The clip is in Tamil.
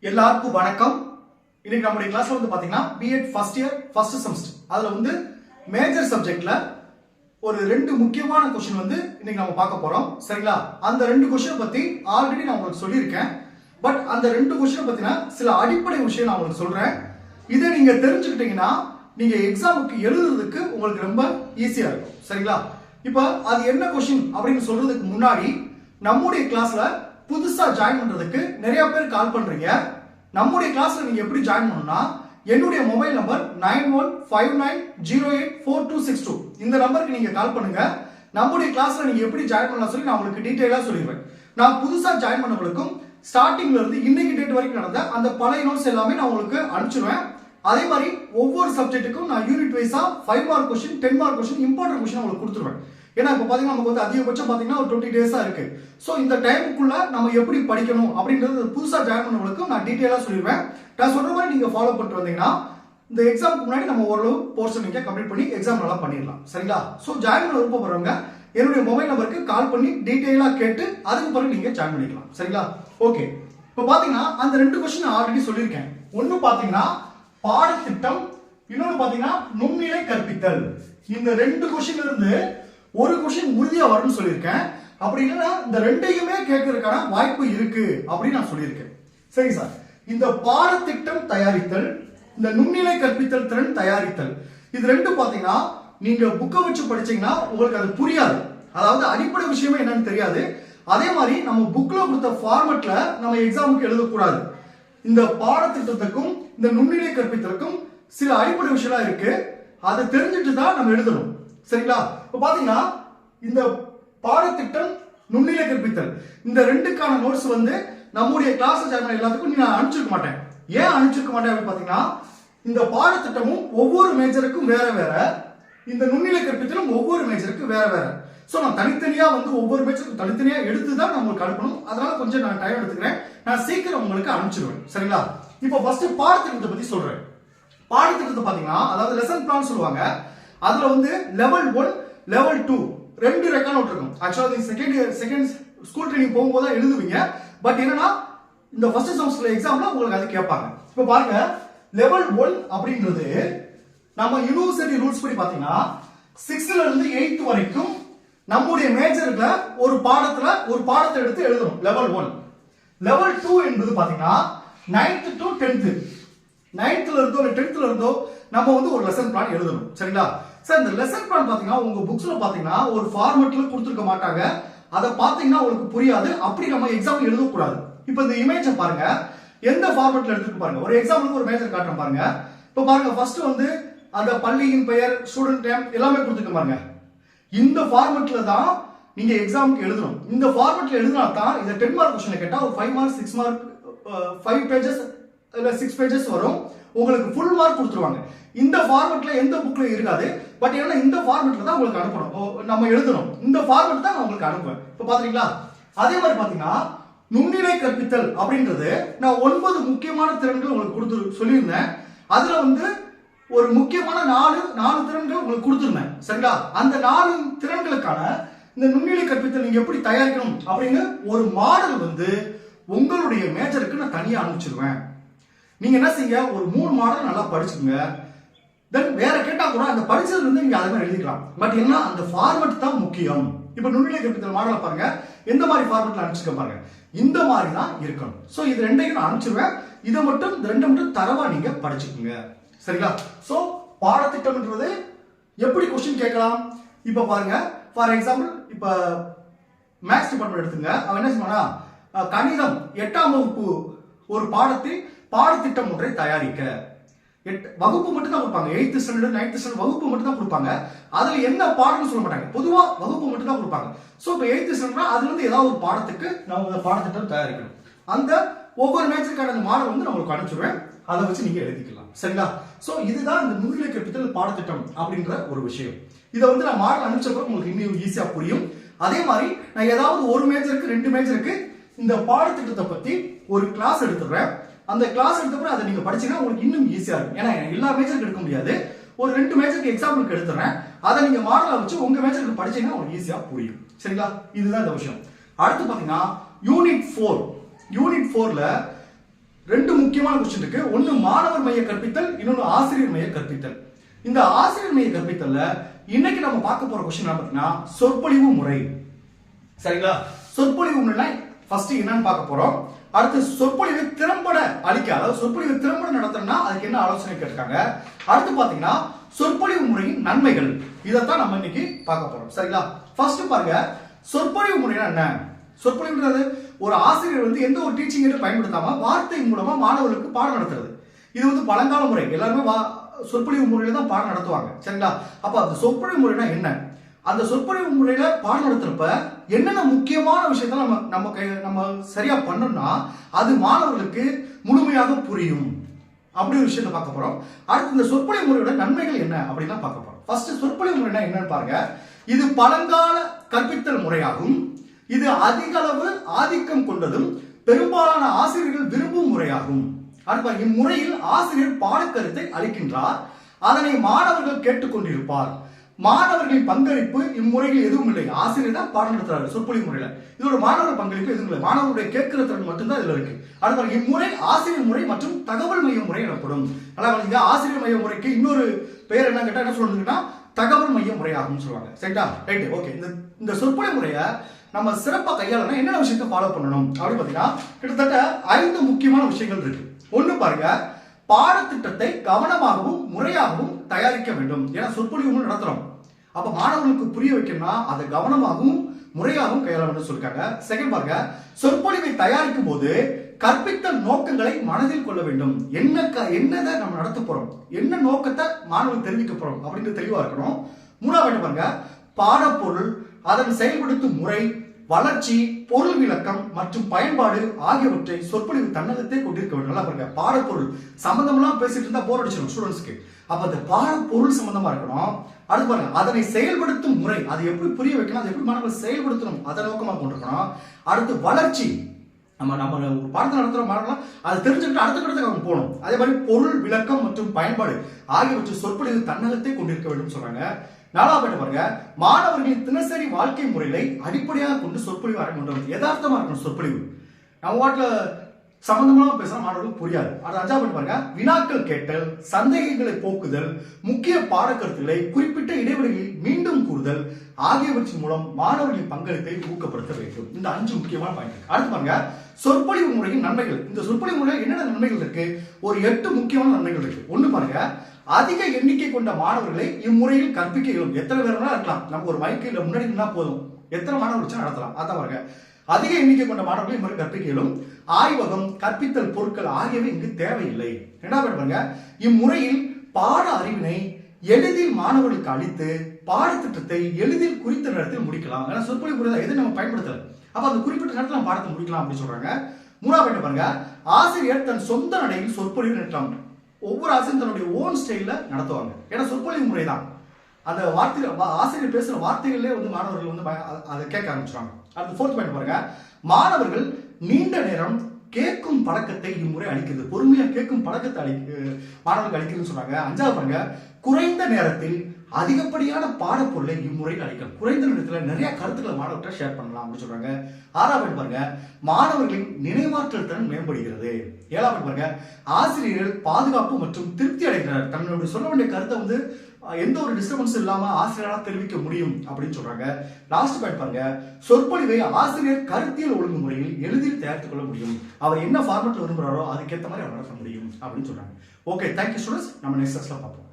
எல்லாருக்கும் வணக்கம். இன்னைக்கு நம்மளுடைய கிளாஸ்ல வந்து பாத்தீங்கன்னா B Ed first year first semester அதுல வந்து மேஜர் சப்ஜெக்ட்ல ஒரு ரெண்டு முக்கியமான क्वेश्चन வந்து இன்னைக்கு நம்ம பார்க்க போறோம். சரிங்களா? அந்த ரெண்டு क्वेश्चन பத்தி ஆல்ரெடி நான் உங்களுக்கு சொல்லியிருக்கேன். பட் அந்த ரெண்டு क्वेश्चन பத்தின சில அடிப்படை விஷயம் நான் உங்களுக்கு சொல்றேன். இதை நீங்க தெரிஞ்சுக்கிட்டீங்கன்னா நீங்க எக்ஸாமுக்கு எழுதுறதுக்கு உங்களுக்கு ரொம்ப ஈஸியா இருக்கும். சரிங்களா? இப்போ அது என்ன क्वेश्चन அப்படின்னு சொல்றதுக்கு முன்னாடி நம்முடைய கிளாஸ்ல புதுசா ஜாயின் பண்றதுக்கு நிறைய பேர் கால் பண்றீங்க. நம்முடைய கிளாஸ்ல நீங்க எப்படி ஜாயின் பண்ணணும்னா என்னுடைய மொபைல் நம்பர் 9159084262 இந்த நம்பருக்கு நீங்க கால் பண்ணுங்க. நம்முடைய கிளாஸ்ல நீங்க எப்படி ஜாயின் பண்ணலாம் சொல்லி நான் உங்களுக்கு டீடைலா சொல்லிடுவேன். நான் புதுசா ஜாயின் பண்ணவங்களுக்கும் ஸ்டார்டிங்ல இருந்து இன்னைக்கு டேட் வரைக்கும் நடந்த அந்த பழைய நோட்ஸ் எல்லாமே நான் உங்களுக்கு அனுப்பிச்சிடுவேன். அதே மாதிரி ஒவ்வொரு சப்ஜெக்ட்டுக்கும் நான் யூனிட் வைஸா 5 mark question 10 mark question important question உங்களுக்கு கொடுத்துருவேன். ஏன்னா இப்போ பாத்தீங்கன்னா நமக்கு வந்து அதிகபட்சம் பாத்தீங்கன்னா ஒரு 20 டேஸா இருக்கு. சோ இந்த டைமுக்குள்ள நம்ம எப்படி படிக்கணும் அப்படின்றது புதுசா ஜாயின் பண்ணவங்களுக்கு நான் டீடைலா சொல்லிடுவேன். நான் சொல்ற மாதிரி நீங்க ஃபாலோ பண்ணிட்டு வந்தீங்கன்னா இந்த எக்ஸாமுக்கு முன்னாடி நம்ம ஓரளவு போர்ஷன் நீங்க கம்ப்ளீட் பண்ணி எக்ஸாம் நல்லா பண்ணிடலாம். சரிங்களா? சோ ஜாயின் பண்ண விருப்பப்படுறவங்க என்னுடைய மொபைல் நம்பருக்கு கால் பண்ணி டீடைலா கேட்டு அதுக்கு பிறகு நீங்க ஜாயின் பண்ணிக்கலாம். சரிங்களா? ஓகே. இப்போ பாத்தீங்கன்னா அந்த ரெண்டு क्वेश्चन ஆல்ரெடி சொல்லியிருக்கேன். ஒன்னு பாத்தீங்கன்னா பாடத்திட்டம், இன்னொன்னு பாத்தீங்கன்னா நுண்ணிலை கற்பித்தல். இந்த ரெண்டு क्वेश्चन இருந்து ஒரு क्वेश्चन உறுதியா வரும்னு சொல்லியிருக்கேன். அப்படி இல்லைன்னா இந்த ரெண்டையுமே கேட்கறதுக்கான வாய்ப்பு இருக்கு அப்படின்னு நான் சொல்லியிருக்கேன். சரி சார், இந்த பாடத்திட்டம் தயாரித்தல், இந்த நுண்ணிலை கற்பித்தல் திறன் தயாரித்தல், இது ரெண்டும் பாத்தீங்கன்னா நீங்க புக்கை வச்சு படிச்சீங்கன்னா உங்களுக்கு அது புரியாது. அதாவது அடிப்படை விஷயமே என்னன்னு தெரியாது. அதே மாதிரி நம்ம புக்ல கொடுத்த ஃபார்மட்ல நம்ம எக்ஸாமுக்கு எழுதக்கூடாது. இந்த பாடத்திட்டத்துக்கும் இந்த நுண்ணிலை கற்பித்தலுக்கும் சில அடிப்படை விஷயம் இருக்கு. அதை தெரிஞ்சுட்டு தான் நம்ம எழுதணும். சரிங்களா? இப்ப பாத்தீங்கன்னா இந்த பாடத்திட்டம் நுண்ணிலை கற்பித்தல் இந்த ரெண்டுக்கான நோட்ஸ் வந்து நம்முடைய கிளாஸ் ஜாயின் பண்ண எல்லாத்துக்கும் நான் அனுப்பிச்சிருக்க மாட்டேன். ஏன் அனுப்பிச்சிருக்க மாட்டேன் அப்படின்னு பாத்தீங்கன்னா இந்த பாடத்திட்டமும் ஒவ்வொரு மேஜருக்கும் வேற வேற, இந்த நுண்ணிலை கற்பித்தலும் ஒவ்வொரு மேஜருக்கு வேற வேற. சோ நான் தனித்தனியா வந்து ஒவ்வொரு மேஜருக்கும் தனித்தனியா எடுத்து தான் நான் உங்களுக்கு அனுப்பணும். அதனால கொஞ்சம் நான் டைம் எடுத்துக்கிறேன். நான் சீக்கிரம் உங்களுக்கு அனுப்பிச்சிருவேன். சரிங்களா? இப்போ ஃபர்ஸ்ட் பாடத்திட்டத்தை பத்தி சொல்றேன். பாடத்திட்டத்தை பாத்தீங்கன்னா அதாவது லெசன் பிளான் சொல்லுவாங்க. அதுல வந்து லெவல் 1 லெவல் 2 ரெண்டு ரெக்கார்ட் இருக்கும். ஆக்சுவலா செகண்ட் ஸ்கூல் ட்ரைனிங் போகும்போது தான் எழுதுவீங்க. பட் என்னன்னா இந்த ஃபர்ஸ்ட் செமஸ்டர் எக்ஸாம்ல உங்களுக்கு அது கேட்பாங்க. இப்போ பாருங்க, லெவல் 1 அப்படின்றது நம்ம யுனிவர்சிட்டி ரூல்ஸ் படி பாத்தீங்கன்னா 6th ல இருந்து 8th வரைக்கும் நம்முடைய மேஜர்ல ஒரு பாடத்தை எடுத்து எழுதணும். லெவல் 1. லெவல் 2 என்பது பாத்தீங்கன்னா 9th to 10th 9th ல இருந்தோ 10th ல இருந்தோ நம்ம வந்து ஒரு லெசன் பிளான் எழுதணும். சரிங்களா? சார், இந்த லெசன் பிளான் பாத்தீங்கன்னா உங்க புக்ஸ்ல பாத்தீங்கன்னா ஒரு ஃபார்மட்ல கொடுத்திருக்க மாட்டாங்க. அதை பாத்தீங்கன்னா உங்களுக்கு புரியாது. அப்படி நம்ம எக்ஸாம் எழுத கூடாது. இப்போ இந்த இமேஜை பாருங்க, எந்த ஃபார்மட்ல எடுத்துட்டு பாருங்க. ஒரு எக்ஸாம்பிளுக்கு ஒரு மேஜர் காட்டுறேன் பாருங்க. இப்போ பாருங்க, ஃபர்ஸ்ட் வந்து அந்த பள்ளியின் பெயர், ஸ்டூடெண்ட் நேம் எல்லாமே கொடுத்துட்டு பாருங்க. இந்த ஃபார்மட்ல தான் நீங்க எக்ஸாமுக்கு எழுதணும். இந்த ஃபார்மட்ல எழுதினா தான் இந்த 10 மார்க் क्वेश्चन கேட்டா ஒரு 5 மார்க் 6 மார்க் 5 பேजेस இல்ல 6 பேजेस வரும். உங்களுக்கு ஃபுல் மார்க் கொடுத்துருவாங்க. இந்த ஃபார்மட்ல எந்த புக்ல இருக்காது. பட் ஏன்னா இந்த ஃபார்மட்ல தான் உங்களுக்கு அனுப்பணும், நம்ம எழுதணும். இந்த ஃபார்மட் தான் நான் உங்களுக்கு அனுப்புவேன். இப்போ பாத்தீங்களா? அதே மாதிரி பாத்தீங்கன்னா நுண்ணிலை கற்பித்தல் அப்படின்றது நான் 9 முக்கியமான திறன்கள் உங்களுக்கு கொடுத்து சொல்லியிருந்தேன். அதுல வந்து ஒரு முக்கியமான 4 திறன்கள் உங்களுக்கு கொடுத்துருந்தேன். சரிங்களா? அந்த 4 திறன்களுக்கான இந்த நுண்ணிலை கற்பித்தல் நீங்க எப்படி தயாரிக்கணும் அப்படின்னு ஒரு மாடல் வந்து உங்களுடைய மேஜருக்கு நான் தனியா அனுப்பிச்சிருவேன். நீங்க என்ன செய்ய, ஒரு 3 மாடல் நல்லா படிச்சுக்கோங்க. தென் வேற கேட்டா கூட அந்த படிச்சதுல இருந்து நீங்க அதை மாதிரி எழுதிக்கலாம். பட் என்ன, அந்த ஃபார்மட் தான் முக்கியம். இப்ப நுண்ணிலை கற்பித்தல் மாடலை பாருங்க, எந்த மாதிரி ஃபார்மட்ல அனுப்பிச்சிருக்க பாருங்க. இந்த மாதிரி தான் இருக்கணும். சோ இது ரெண்டையும் நான் அனுப்பிச்சிருவேன். இதை மட்டும் இந்த ரெண்டை மட்டும் தரவா நீங்க படிச்சுக்கோங்க. சரிங்களா? சோ பாடத்திட்டம்ன்றது எப்படி क्वेश्चन கேட்கலாம். இப்ப பாருங்க, ஃபார் எக்ஸாம்பிள் இப்ப மேத்ஸ் டிபார்ட்மெண்ட் எடுத்துங்க. அவன் என்ன சொன்னா, கணிதம் 8ஆம் வகுப்பு ஒரு பாடத்திட்டம் ஒன்றை தயாரிக்க. வகுப்பு மட்டும் தான் கொடுப்பாங்க. 8th ஸ்டாண்டர்ட் 9th ஸ்டாண்டர்ட் வகுப்பு மட்டும் தான் கொடுப்பாங்க. அதுல என்ன பாடம்னு சொல்ல மாட்டாங்க. பொதுவா வகுப்பு மட்டும் தான் கொடுப்பாங்க. சோ இப்போ 8th ஸ்டாண்டர்ட் அதுல இருந்து ஏதாவது ஒரு பாடத்துக்கு நம்ம அந்த பாடத்திட்டம் தயாரிக்கணும். அந்த ஒவ்வொரு மேட்சுக்கான அந்த மாடல் வந்து நான் உங்களுக்கு அனுப்பிச்சிடுவேன். அதை வச்சு நீங்க எழுதிக்கலாம். சரிங்களா? சோ இதுதான் இந்த நுண்ணிலை கற்பித்தல் பாடத்திட்டம் அப்படின்ற ஒரு விஷயம். இதை வந்து நான் மாடல் அனுப்பிச்சப்ப உங்களுக்கு இன்னும் ஈஸியா புரியும். அதே மாதிரி நான் ஏதாவது ஒரு மேஜருக்கு 2 மேஜருக்கு இந்த பாடத்திட்டத்தை பத்தி ஒரு கிளாஸ் எடுத்துடுறேன். அந்த கிளாஸ் எடுத்தப்பறம் அதை நீங்க படிச்சீங்கன்னா உங்களுக்கு இன்னும் ஈஸியா இருக்கும். ஏன்னா எல்லா மேஜருக்கு எடுக்க முடியாது. ஒரு 2 மேஜருக்கு எக்ஸாம்பிளுக்கு எடுத்துறேன். அதை நீங்க மாடலா வச்சு உங்க மேஜருக்கு படிச்சீங்கன்னா உங்களுக்கு ஈஸியா புரியும். சரிங்களா? இதுதான் இந்த விஷயம். அடுத்து பாத்தீங்கன்னா யூனிட் 4ல ரெண்டு முக்கியமான கொஸ்டின் இருக்கு. ஒன்னு மாணவர் மைய கற்பித்தல், இன்னொன்னு ஆசிரியர் மைய கற்பித்தல். இந்த ஆசிரியர் மைய கற்பித்தல்ல இன்னைக்கு நம்ம பார்க்க போற கொஸ்டின் பாத்தீங்கன்னா சொற்பொழிவு முறை. சரிங்களா? சொற்பொழிவு முறைனா ஃபர்ஸ்ட் என்னன்னு பார்க்க போறோம். அடுத்து சொற்பொழிவை திறம்பட அளிக்க, அதாவது சொற்பொழிவை திறம்பட நடத்தணும்னா அதுக்கு என்ன ஆலோசனை கேட்டிருக்காங்க. அடுத்து பாத்தீங்கன்னா சொற்பொழிவு முறையின் நன்மைகள், இதைத்தான் நம்ம இன்னைக்கு பார்க்க போறோம். சரிங்களா? ஃபர்ஸ்ட் பாருங்க, சொற்பொழிவு முறைனா என்ன? சொற்பொழிவுன்றது ஒரு ஆசிரியர் வந்து எந்த ஒரு டீச்சிங் எய்டும் பயன்படுத்தாம வார்த்தை மூலமா மாணவர்களுக்கு பாடம் நடத்துறது. இது வந்து பழங்கால முறை. எல்லாருமே சொற்பொழிவு முறையில தான் பாடம் நடத்துவாங்க. சரிங்களா? அப்ப அந்த சொற்பொழிவு முறைனா என்ன? அந்த சொற்பொழிவு முறையில பாடம் நடத்துறப்ப என்னென்ன முக்கியமான விஷயத்த நம்ம சரியா பண்ணோம்னா அது மாணவர்களுக்கு முழுமையாக புரியும். அப்படி ஒரு விஷயத்தை பார்க்க போறோம். அடுத்து இந்த சொற்பொழிவு முறையோட நன்மைகள் என்ன அப்படின்னு பார்க்க போறோம். ஃபர்ஸ்ட் சொற்பொழிவு முறைனா என்னன்னு பாருங்க. இது பழங்கால கற்பித்தல் முறையாகும். இது அதிக அளவு ஆதிக்கம் கொண்டதும் பெரும்பாலான ஆசிரியர்கள் விரும்பும் முறையாகும். அடுத்த இம்முறையில் ஆசிரியர் பாடக்கருத்தை அளிக்கின்றார், அதனை மாணவர்கள் கேட்டுக்கொண்டிருப்பார். மாணவர்களின் பங்களிப்பு இம்முறையில் எதுவும் இல்லை. ஆசிரியர் தான் பாடம் நடத்துறாரு சொற்பொழிவு முறையில. இதோட மாணவர் பங்களிப்பு எதுவும் இல்லை. மாணவருடைய கேட்கிற திறன் மட்டும்தான் இதுல இருக்கு. அடுத்த இம்முறை ஆசிரியர் முறை மற்றும் தகவல் மைய முறை எனப்படும். அதாவது ஆசிரியர் மைய முறைக்கு இன்னொரு பெயர் என்ன கேட்டா என்ன சொல்றதுன்னா தகவல் மைய முறையாகும் சொல்லுவாங்க. சரிங்களா? Right, okay. இந்த சொற்பொழிவு முறைய நம்ம சிறப்பா கையாளணும் என்னென்ன விஷயத்தை ஃபாலோ பண்ணணும் அப்படின்னு பாத்தீங்கன்னா கிட்டத்தட்ட 5 முக்கியமான விஷயங்கள் இருக்கு. ஒண்ணு பாருங்க, பாடத்திட்டத்தை கவனமாகவும் முறையாகவும் தயாரிக்க வேண்டும். ஏன்னா சொற்பொழிவு நடத்துறோம், அப்ப மாணவர்களுக்கு புரிய வைக்கணும்னா அதை கவனமாகவும் முறையாகவும் கையாள வேண்டும் சொல்லிருக்காங்க. செகண்ட் பாருங்க, சொற்பொழிவை தயாரிக்கும் போது கற்பித்தல் நோக்கங்களை மனதில் கொள்ள வேண்டும். என்னதை நம்ம நடத்த போறோம், என்ன நோக்கத்தை மாணவர்கள் தெரிவிக்க போறோம் அப்படின்னு தெளிவா இருக்கணும். மூணாவது பாருங்க, பாடப்பொருள், அதன் செயல்படுத்தும் முறை, வளர்ச்சி, பொருள் விளக்கம் மற்றும் பயன்பாடு ஆகியவற்றை சொற்பொழிவு தன்னகத்தை கொண்டிருக்க வேண்டும். நல்லா பாருங்க, பாடப்பொருள் சம்பந்தம்லாம் பேசிட்டு இருந்தா போர் அடிச்சிடும் ஸ்டூடெண்ட்ஸ்க்கு. அப்ப அந்த பாடப்பொருள் சம்பந்தமா இருக்கணும். அடுத்து பாருங்க, அதனை செயல்படுத்தும் முறை, அதை எப்படி புரிய வைக்கணும், அதை எப்படி மாணவர்கள் செயல்படுத்தணும், அதை நோக்கமாக கொண்டிருக்கணும். அடுத்து வளர்ச்சி, நம்ம ஒரு பாடத்தை நடத்துற மாணவர்கள் அதை தெரிஞ்சுக்கிட்டு அடுத்த கட்டத்துக்கு அவங்க போகணும். அதே மாதிரி பொருள் விளக்கம் மற்றும் பயன்பாடு ஆகியவற்றை சொற்பொழிவு தன்னகத்தை கொண்டிருக்க வேண்டும் சொல்றாங்க. நாலாவது பாருங்க, மாணவர்களின் தினசரி வாழ்க்கை முறைகளை அடிப்படையாக கொண்டு சொற்பொழிவு அரங்கேற்றம். யதார்த்தமா இருக்கணும் சொற்பொழிவு. நம்ம வாட்டில சம்பந்தமா பேசுற மாணவர்களுக்கு புரியாது. அது அஞ்சாவது பாருங்க, வினாக்கள் கேட்டல், சந்தேகங்களை போக்குதல், முக்கிய பாடக்கருத்துக்களை குறிப்பிட்ட இடைவெளிகளில் மீண்டும் கூறுதல் ஆகியவற்றின் மூலம் மாணவர்களின் பங்களிப்பை ஊக்கப்படுத்த வேண்டும். இந்த 5 முக்கியமான பாயிண்ட். அடுத்து பாருங்க, சொற்பொழிவு முறையின் நன்மைகள். இந்த சொற்பொழிவு முறையில் என்னென்ன நன்மைகள் இருக்கு? ஒரு 8 முக்கியமான நன்மைகள் இருக்கு. ஒண்ணு பாருங்க, அதிக எண்ணிக்கை கொண்ட மாணவர்களை இம்முறையில் கற்பிக்க இயலும். எத்தனை பேர் வேணா இருக்கலாம், நம்ம ஒரு மைக்கில் முன்னாடி நின்னா போதும், எத்தனை மாணவர்கள் வச்சு நடத்தலாம். அதான் பாருங்க, அதிக எண்ணிக்கை கொண்ட மாணவர்களை இம்முறை கற்பிக்க இயலும். ஆய்வகம், கற்பித்தல் பொருட்கள் ஆகியவை இங்கு தேவையில்லை. இரண்டாவது பாருங்க, இம்முறையில் பாட அறிவினை எளிதில் மாணவர்களுக்கு அளித்து பாடத்திட்டத்தை எளிதில் குறித்த நேரத்தில் முடிக்கலாம். ஏன்னா சொற்பொழிவு முறை எதை நம்ம பயன்படுத்தல, அப்ப அந்த குறிப்பிட்ட நேரத்தில் நம்ம பாடத்தை முடிக்கலாம் அப்படின்னு சொல்றாங்க. மூணாவது பாருங்க, ஆசிரியர் தன் சொந்த நடையில் சொற்பொழிவு நடத்தலாம். ஒவ்வொரு ஆசிரியர் தன்னுடைய ஓன் ஸ்டைல நடத்துவாங்க. ஏன்னா சொற்பொழிவு முறை தான். அந்த வார்த்தை ஆசிரியர் பேசுற வார்த்தைகளே வந்து மாணவர்கள் வந்து அதை கேட்க ஆரம்பிச்சுறாங்க. அடுத்து ஃபோர்த் பாயிண்ட் பாருங்க, மாணவர்கள் நீண்ட நேரம் கேட்கும் பழக்கத்தை இம்முறை அளிக்கிறது. பொறுமையா கேட்கும் பழக்கத்தை மாணவர்களுக்கு அளிக்கிறதுன்னு சொன்னாங்க. அஞ்சாவது பாருங்க, குறைந்த நேரத்தில் அதிகப்படியான பாடப்பொருளை இம்முறையில் அளிக்கலாம். குறைந்த நேரத்தில் நிறைய கருத்துக்களை மாணவர்கிட்ட ஷேர் பண்ணலாம் அப்படின்னு சொல்றாங்க. ஆறாவது பாருங்க, மாணவர்களின் நினைவாற்றல் திறன் மேம்படுகிறது. ஏழாவது பாருங்க, ஆசிரியர்கள் பாதுகாப்பு மற்றும் திருப்தி அடைகிறார். தன்னுடைய சொல்ல வேண்டிய கருத்தை வந்து எந்த ஒரு டிஸ்டர்பன்ஸ் இல்லாம ஆசிரியரால் தெரிவிக்க முடியும் அப்படின்னு சொல்றாங்க. லாஸ்ட் பாயிண்ட் பாருங்க, சொற்பொழிவை ஆசிரியர் கருத்தியல் ஒழுங்குமுறையில் எளிதில் தயாரித்துக் கொள்ள முடியும். அவர் என்ன ஃபார்மேட்ல விரும்புறாரோ அதுக்கேற்ற மாதிரி அவர் நடத்த முடியும் அப்படின்னு சொல்றாங்க. Okay, thank you students. நம்ம நெக்ஸ்ட் கிளாஸ்ல பார்ப்போம்.